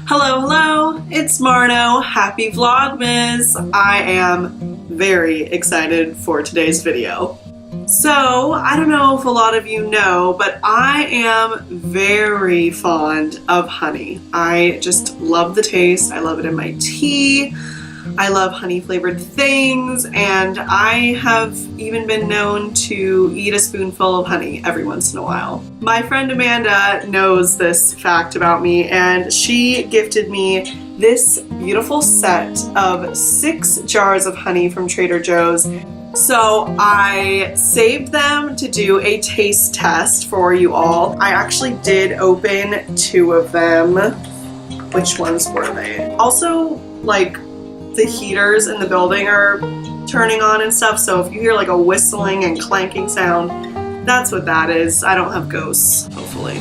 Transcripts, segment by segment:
Hello, hello, it's Marno. Happy Vlogmas. I am very excited for today's video. So, I don't know if a lot of you know, but I am very fond of honey. I just love the taste. I love it in my tea. I love honey flavored things, and I have even been known to eat a spoonful of honey every once in a while. My friend Amanda knows this fact about me, and she gifted me this beautiful set of 6 jars of honey from Trader Joe's. So I saved them to do a taste test for you all. I actually did open 2 of them. Which ones were they? Also, like, the heaters in the building are turning on and stuff, so if you hear like a whistling and clanking sound, that's what that is. I don't have ghosts, hopefully.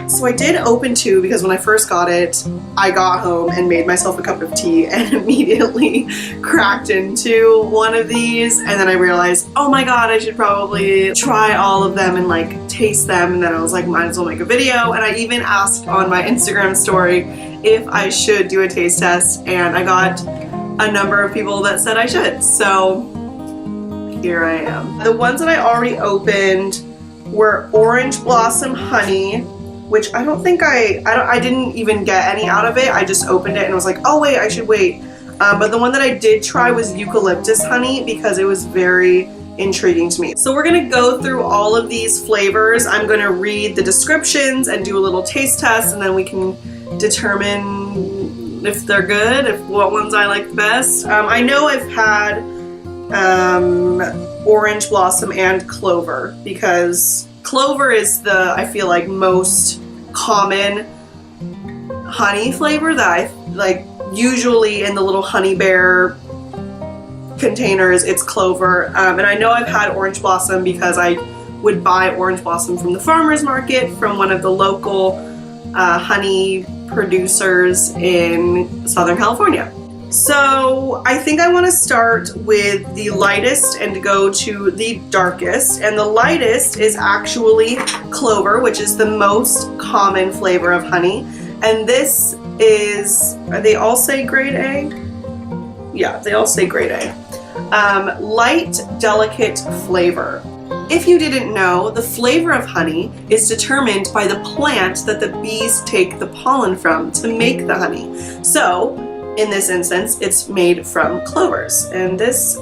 So I did open 2 because when I first got it, I got home and made myself a cup of tea and immediately cracked into one of these, and then I realized, oh my god, I should probably try all of them and like taste them, and then I was like, might as well make a video. And I even asked on my Instagram story if I should do a taste test, and I got a number of people that said I should, so here I am. The ones that I already opened were Orange Blossom Honey, which I don't think I didn't even get any out of it. I just opened it and was like, oh wait, I should wait. But the one that I did try was Eucalyptus Honey because it was very intriguing to me. So we're gonna go through all of these flavors. I'm gonna read the descriptions and do a little taste test, and then we can determine if they're good, what ones I like the best. I know I've had Orange Blossom and Clover, because Clover is the, I feel like, most common honey flavor that I like. Usually in the little honey bear containers, it's Clover. And I know I've had Orange Blossom because I would buy Orange Blossom from the farmer's market from one of the local honey producers in Southern California. So I think I want to start with the lightest and go to the darkest, and the lightest is actually Clover, which is the most common flavor of honey, and this is, they all say grade A? Yeah, they all say grade A. Light, delicate flavor. If you didn't know, the flavor of honey is determined by the plant that the bees take the pollen from to make the honey. So, in this instance, it's made from clovers. And this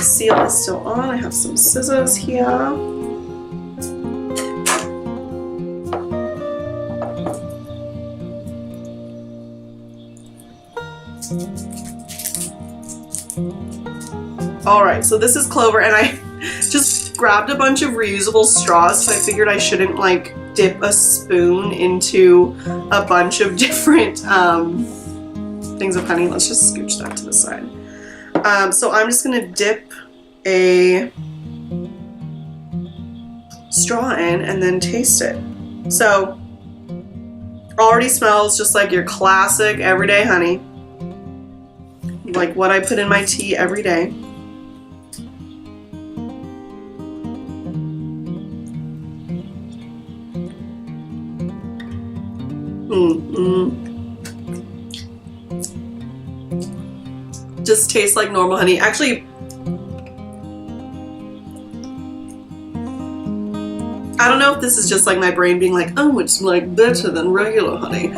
seal is still on. I have some scissors here. Alright, so this is Clover, and I just grabbed a bunch of reusable straws, so I figured I shouldn't like dip a spoon into a bunch of different things of honey. Let's just scooch that to the side. So I'm just gonna dip a straw in and then taste it. So already smells just like your classic everyday honey, like what I put in my tea every day. Just tastes like normal honey. Actually, I don't know if this is just like my brain being like, oh, it's like better than regular honey.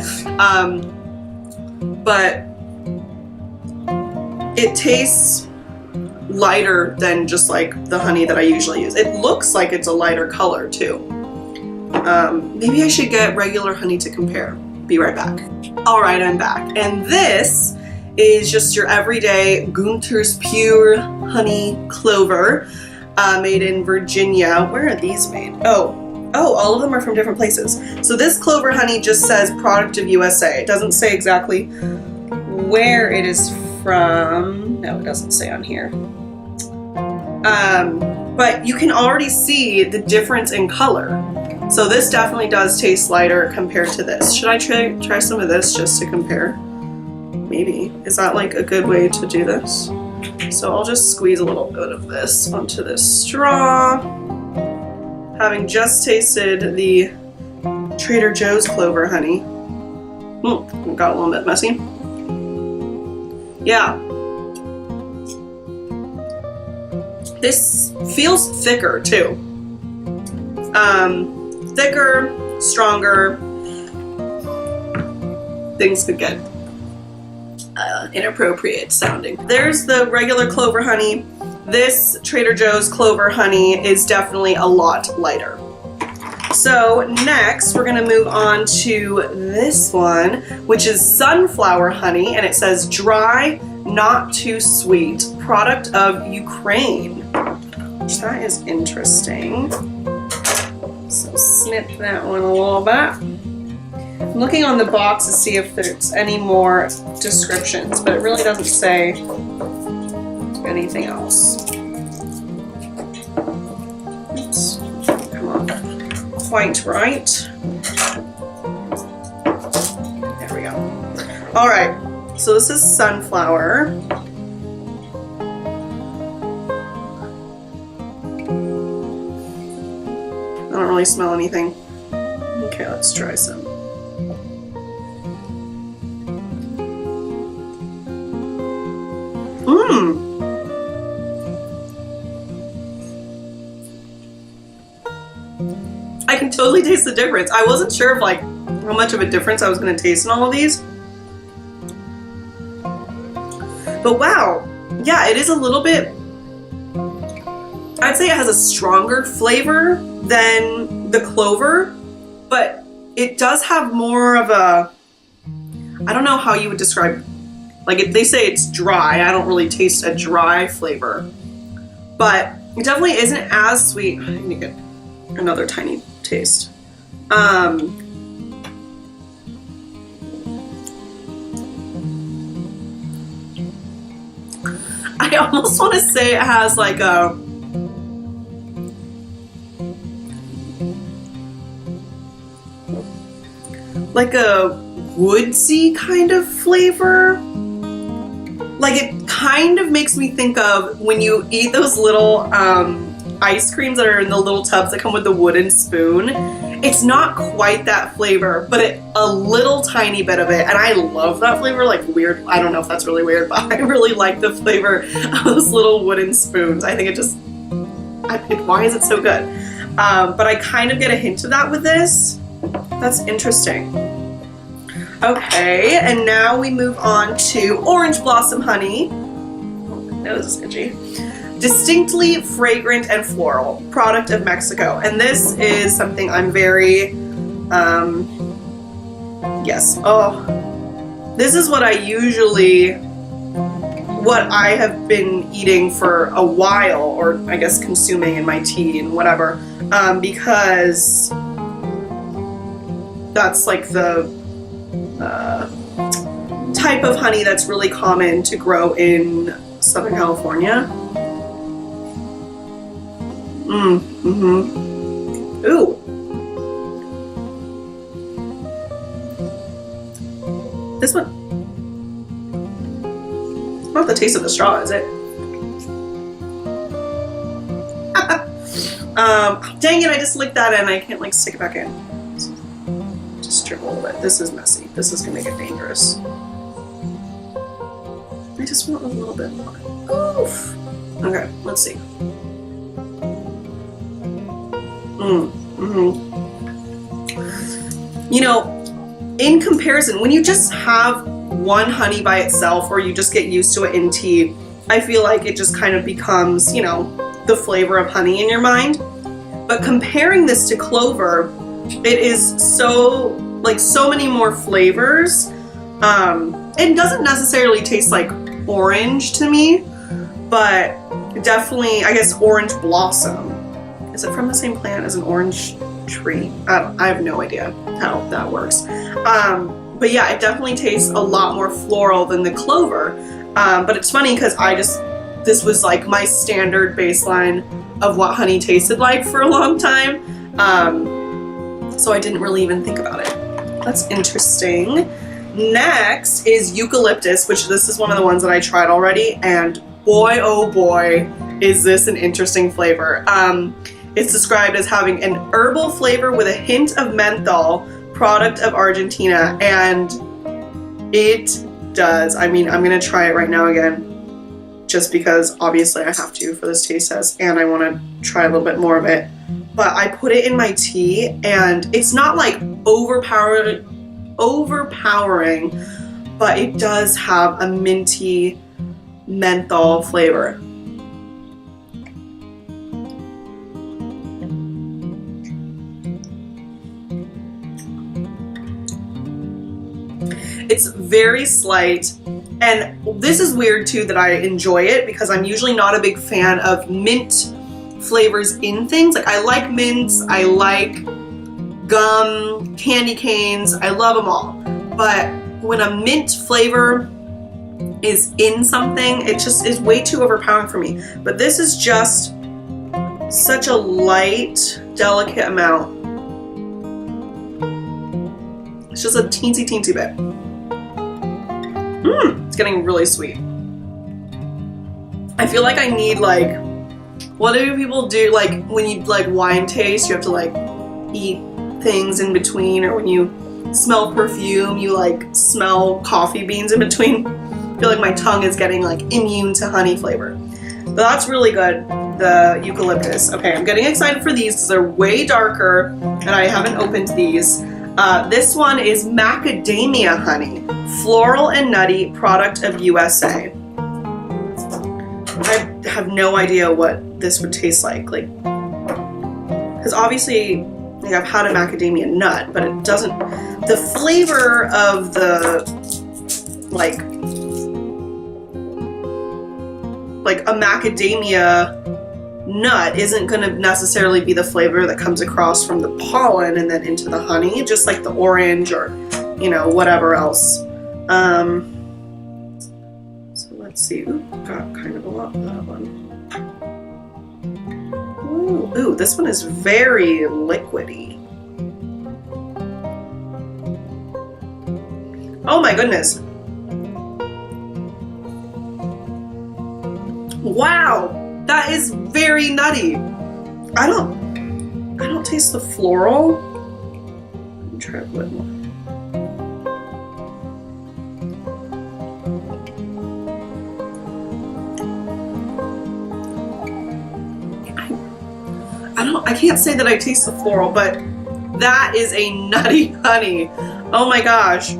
But it tastes lighter than just like the honey that I usually use. It looks like it's a lighter color too. Maybe I should get regular honey to compare. Be right back. Alright, I'm back. And this is just your everyday Gunther's Pure Honey Clover, made in Virginia. Where are these made? Oh, all of them are from different places. So this Clover honey just says product of USA. It doesn't say exactly where it is from. No, it doesn't say on here. But you can already see the difference in color. So this definitely does taste lighter compared to this. Should I try some of this just to compare? Maybe. Is that like a good way to do this? So I'll just squeeze a little bit of this onto this straw. Having just tasted the Trader Joe's Clover Honey, Got a little bit messy. Yeah. This feels thicker too. Thicker, stronger. Things could get inappropriate sounding. There's the regular Clover Honey. This Trader Joe's Clover Honey is definitely a lot lighter. So next we're gonna move on to this one, which is Sunflower Honey, and it says dry, not too sweet, product of Ukraine. Which that is interesting. So snip that one a little bit. I'm looking on the box to see if there's any more descriptions, but it really doesn't say anything else. Oops, come on, quite right. There we go. All right, so this is Sunflower. I don't really smell anything. Okay, let's try some. I can totally taste the difference. I wasn't sure of like how much of a difference I was going to taste in all of these. But wow, yeah, it is a little bit, I'd say it has a stronger flavor than the Clover, but it does have more of a, I don't know how you would describe, like if they say it's dry, I don't really taste a dry flavor, but it definitely isn't as sweet. I need to get another tiny taste. I almost want to say it has like a woodsy kind of flavor. Like it kind of makes me think of when you eat those little ice creams that are in the little tubs that come with the wooden spoon. It's not quite that flavor, but a little tiny bit of it. And I love that flavor, like weird. I don't know if that's really weird, but I really like the flavor of those little wooden spoons. I think it just, why is it so good? But I kind of get a hint of that with this. That's interesting. Okay, and now we move on to Orange Blossom Honey. That was sketchy. Distinctly fragrant and floral, product of Mexico. And this is something I'm very, yes, oh, this is what I have been eating for a while, or I guess consuming in my tea and whatever, because that's like the type of honey that's really common to grow in Southern California. Ooh. This one. It's not the taste of the straw, is it? Dang it, I just licked that in. I can't like stick it back in. Just drip a little bit. This is messy. This is gonna get dangerous. I just want a little bit more. Oof. Okay, let's see. You know, in comparison, when you just have one honey by itself, or you just get used to it in tea, I feel like it just kind of becomes, you know, the flavor of honey in your mind. But comparing this to Clover, it is so, like, so many more flavors. It doesn't necessarily taste like orange to me, but definitely, I guess, orange blossom. Is it from the same plant as an orange tree? I have no idea how that works. But yeah, it definitely tastes a lot more floral than the Clover. But it's funny because this was like my standard baseline of what honey tasted like for a long time. So I didn't really even think about it. That's interesting. Next is eucalyptus, which this is one of the ones that I tried already, and boy, oh boy, is this an interesting flavor. It's described as having an herbal flavor with a hint of menthol, product of Argentina. And It does. I mean, I'm gonna try it right now again, just because obviously I have to for this taste test, and I want to try a little bit more of it. But I put it in my tea, and it's not like overpowering, but it does have a minty menthol flavor. It's very slight, and this is weird too that I enjoy it because I'm usually not a big fan of mint flavors in things. Like I like mints, I like gum, candy canes, I love them all. But when a mint flavor is in something, it just is way too overpowering for me. But this is just such a light, delicate amount. It's just a teensy bit. It's getting really sweet. I feel like I need like, what do people do? Like when you like wine taste, you have to like eat things in between, or when you smell perfume, you like smell coffee beans in between. I feel like my tongue is getting like immune to honey flavor. But that's really good, the eucalyptus. Okay, I'm getting excited for these because they're way darker and I haven't opened these. This one is Macadamia Honey, floral and nutty, product of USA. I have no idea what this would taste like because obviously like, I've had a macadamia nut, but it doesn't, the flavor of the like a macadamia nut isn't going to necessarily be the flavor that comes across from the pollen and then into the honey, just like the orange or, you know, whatever else. So let's see. Ooh, got kind of a lot of that one. Ooh, this one is very liquidy. Oh my goodness. Wow, that is very nutty. I don't taste the floral. Let me try a bit more. I can't say that I taste the floral, but that is a nutty honey. Oh my gosh.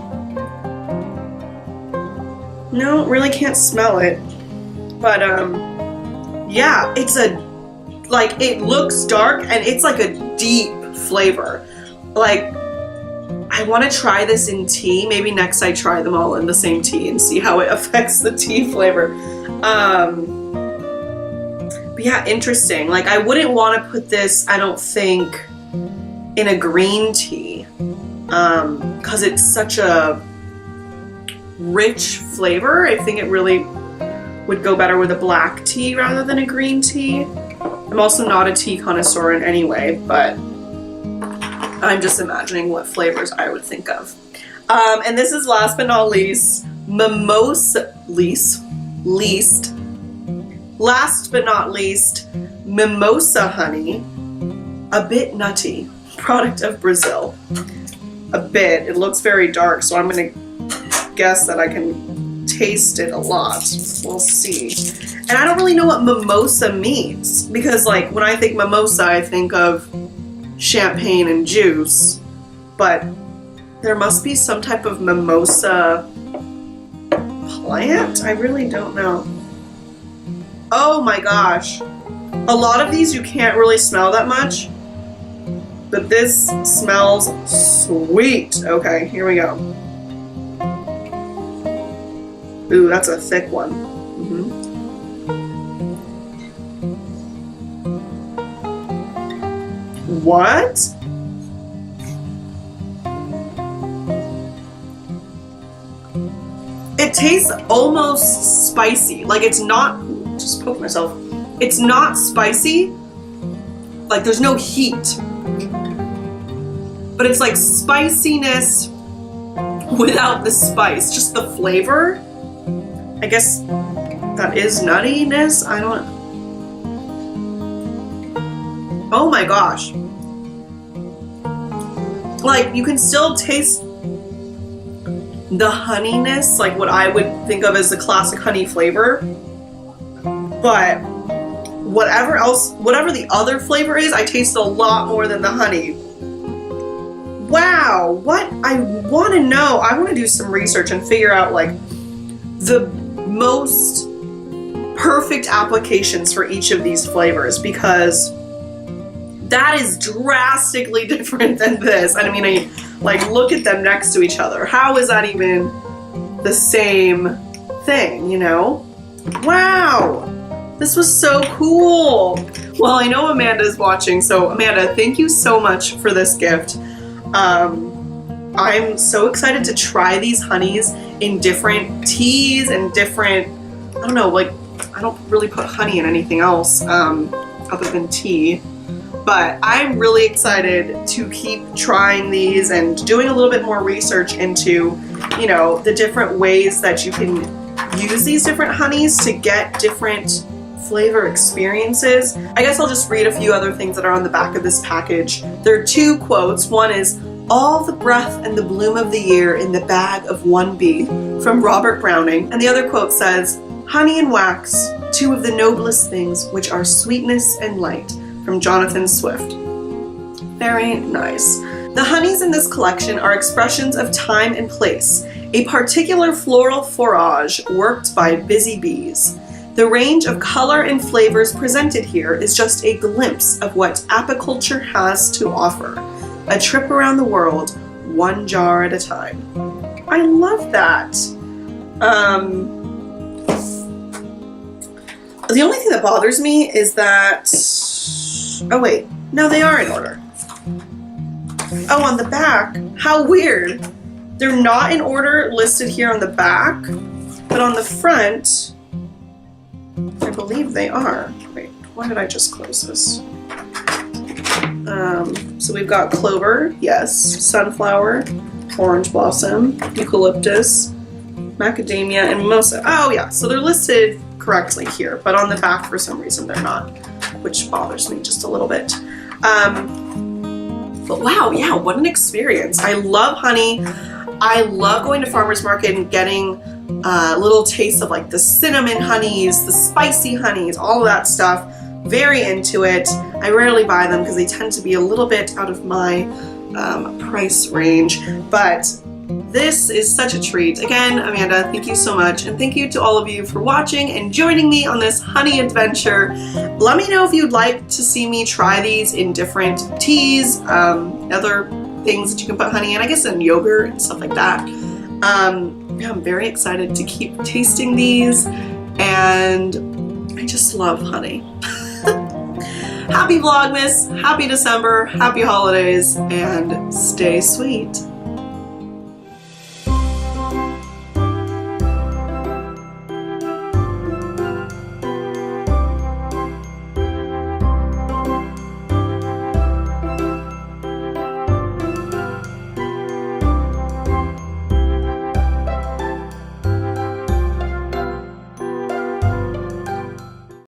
No, really can't smell it. But yeah, it's a, like, it looks dark and it's like a deep flavor. Like, I want to try this in tea. Maybe next I try them all in the same tea and see how it affects the tea flavor. But yeah, interesting. Like, I wouldn't want to put this, I don't think, in a green tea, because it's such a rich flavor. I think it really would go better with a black tea rather than a green tea. I'm also not a tea connoisseur in any way, but I'm just imagining what flavors I would think of. And this is last but not least, last but not least, Mimosa Honey, a bit nutty, product of Brazil. A bit, it looks very dark, so I'm gonna guess that I can taste it a lot. We'll see. And I don't really know what mimosa means, because like when I think mimosa, I think of champagne and juice, but there must be some type of mimosa plant? I really don't know. Oh my gosh. A lot of these you can't really smell that much, but this smells sweet. Okay, here we go. Ooh, that's a thick one. What? It tastes almost spicy. Like it's not, just poke myself. It's not spicy. Like there's no heat. But it's like spiciness without the spice, just the flavor. I guess that is nuttiness. I don't. Oh my gosh. Like you can still taste the honeyness, like what I would think of as the classic honey flavor. But whatever the other flavor is, I taste a lot more than the honey. Wow, what I want to know, I want to do some research and figure out like the most perfect applications for each of these flavors, because that is drastically different than this. And I mean, like, look at them next to each other. How is that even the same thing, you know? Wow, this was so cool. Well, I know Amanda's watching, so Amanda, thank you so much for this gift. I'm so excited to try these honeys in different teas and different, I don't know, like, I don't really put honey in anything else other than tea. But I'm really excited to keep trying these and doing a little bit more research into, you know, the different ways that you can use these different honeys to get different flavor experiences. I guess I'll just read a few other things that are on the back of this package. There are two quotes. One is, "All the breath and the bloom of the year in the bag of one bee," from Robert Browning. And the other quote says, "Honey and wax, two of the noblest things, which are sweetness and light," from Jonathan Swift. Very nice. The honeys in this collection are expressions of time and place, a particular floral forage worked by busy bees. The range of color and flavors presented here is just a glimpse of what apiculture has to offer. A trip around the world, one jar at a time. I love that. The only thing that bothers me is that, oh wait, no, they are in order. Oh, on the back, how weird. They're not in order listed here on the back, but on the front, I believe they are. Wait, why did I just close this? So we've got clover, yes, sunflower, orange blossom, eucalyptus, macadamia, and mimosa. Oh yeah, so they're listed correctly here, but on the back for some reason they're not, which bothers me just a little bit. But wow, yeah, what an experience. I love honey. I love going to farmer's market and getting a little taste of like the cinnamon honeys, the spicy honeys, all of that stuff. Very into it. I rarely buy them because they tend to be a little bit out of my price range, but this is such a treat. Again, Amanda, thank you so much, and thank you to all of you for watching and joining me on this honey adventure. Let me know if you'd like to see me try these in different teas, other things that you can put honey in, I guess in yogurt and stuff like that. Yeah, I'm very excited to keep tasting these, and I just love honey. Happy Vlogmas, happy December, happy holidays, and stay sweet.